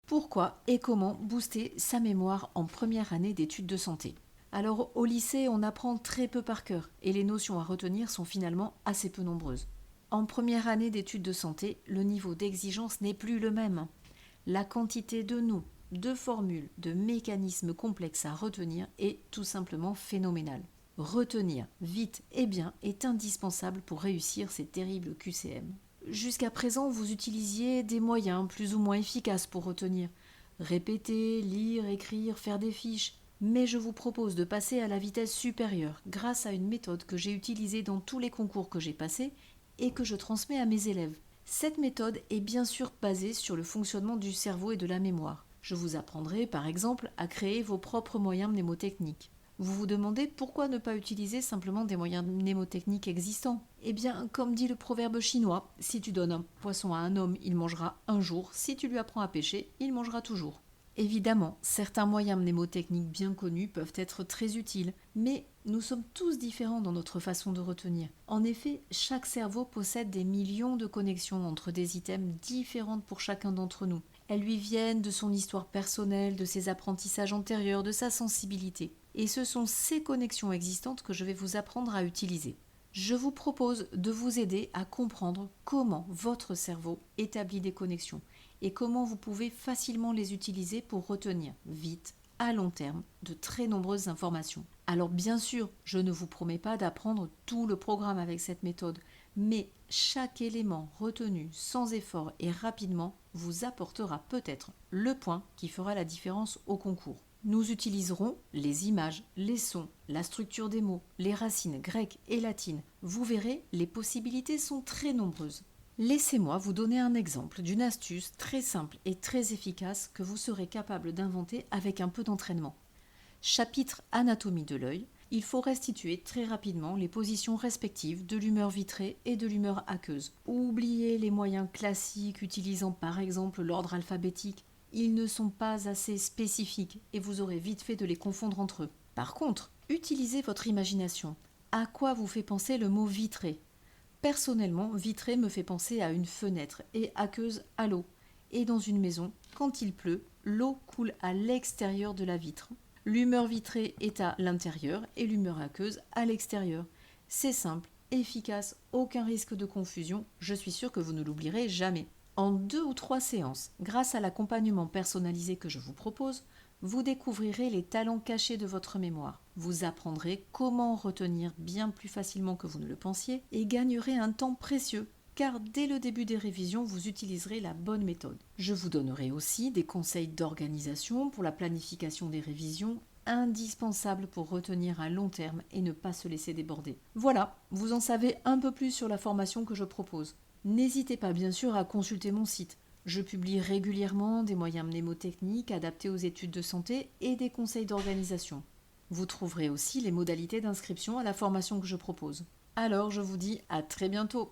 Pourquoi et comment booster sa mémoire en première année d'études de santé? Alors au lycée, on apprend très peu par cœur et les notions à retenir sont finalement assez peu nombreuses. En première année d'études de santé, le niveau d'exigence n'est plus le même. La quantité de noms, de formules, de mécanismes complexes à retenir est tout simplement phénoménale. Retenir vite et bien est indispensable pour réussir ces terribles QCM. Jusqu'à présent, vous utilisiez des moyens plus ou moins efficaces pour retenir. Répéter, lire, écrire, faire des fiches. Mais je vous propose de passer à la vitesse supérieure grâce à une méthode que j'ai utilisée dans tous les concours que j'ai passés et que je transmets à mes élèves. Cette méthode est bien sûr basée sur le fonctionnement du cerveau et de la mémoire. Je vous apprendrai par exemple à créer vos propres moyens mnémotechniques. Vous vous demandez pourquoi ne pas utiliser simplement des moyens mnémotechniques existants? Eh bien, comme dit le proverbe chinois, si tu donnes un poisson à un homme, il mangera un jour, si tu lui apprends à pêcher, il mangera toujours. Évidemment, certains moyens mnémotechniques bien connus peuvent être très utiles, mais nous sommes tous différents dans notre façon de retenir. En effet, chaque cerveau possède des millions de connexions entre des items différentes pour chacun d'entre nous. Elles lui viennent de son histoire personnelle, de ses apprentissages antérieurs, de sa sensibilité. Et ce sont ces connexions existantes que je vais vous apprendre à utiliser. Je vous propose de vous aider à comprendre comment votre cerveau établit des connexions et comment vous pouvez facilement les utiliser pour retenir vite, à long terme, de très nombreuses informations. Alors bien sûr, je ne vous promets pas d'apprendre tout le programme avec cette méthode, mais chaque élément retenu sans effort et rapidement vous apportera peut-être le point qui fera la différence au concours. Nous utiliserons les images, les sons, la structure des mots, les racines grecques et latines. Vous verrez, les possibilités sont très nombreuses. Laissez-moi vous donner un exemple d'une astuce très simple et très efficace que vous serez capable d'inventer avec un peu d'entraînement. Chapitre Anatomie de l'œil. Il faut restituer très rapidement les positions respectives de l'humeur vitrée et de l'humeur aqueuse. Oubliez les moyens classiques utilisant par exemple l'ordre alphabétique. Ils ne sont pas assez spécifiques et vous aurez vite fait de les confondre entre eux. Par contre, utilisez votre imagination. À quoi vous fait penser le mot vitré? Personnellement, vitré me fait penser à une fenêtre et aqueuse à l'eau. Et dans une maison, quand il pleut, l'eau coule à l'extérieur de la vitre. L'humeur vitrée est à l'intérieur et l'humeur aqueuse à l'extérieur. C'est simple, efficace, aucun risque de confusion, je suis sûre que vous ne l'oublierez jamais. En 2 ou 3 séances, grâce à l'accompagnement personnalisé que je vous propose, vous découvrirez les talents cachés de votre mémoire. Vous apprendrez comment retenir bien plus facilement que vous ne le pensiez et gagnerez un temps précieux car dès le début des révisions, vous utiliserez la bonne méthode. Je vous donnerai aussi des conseils d'organisation pour la planification des révisions, indispensables pour retenir à long terme et ne pas se laisser déborder. Voilà, vous en savez un peu plus sur la formation que je propose. N'hésitez pas bien sûr à consulter mon site. Je publie régulièrement des moyens mnémotechniques adaptés aux études de santé et des conseils d'organisation. Vous trouverez aussi les modalités d'inscription à la formation que je propose. Alors je vous dis à très bientôt.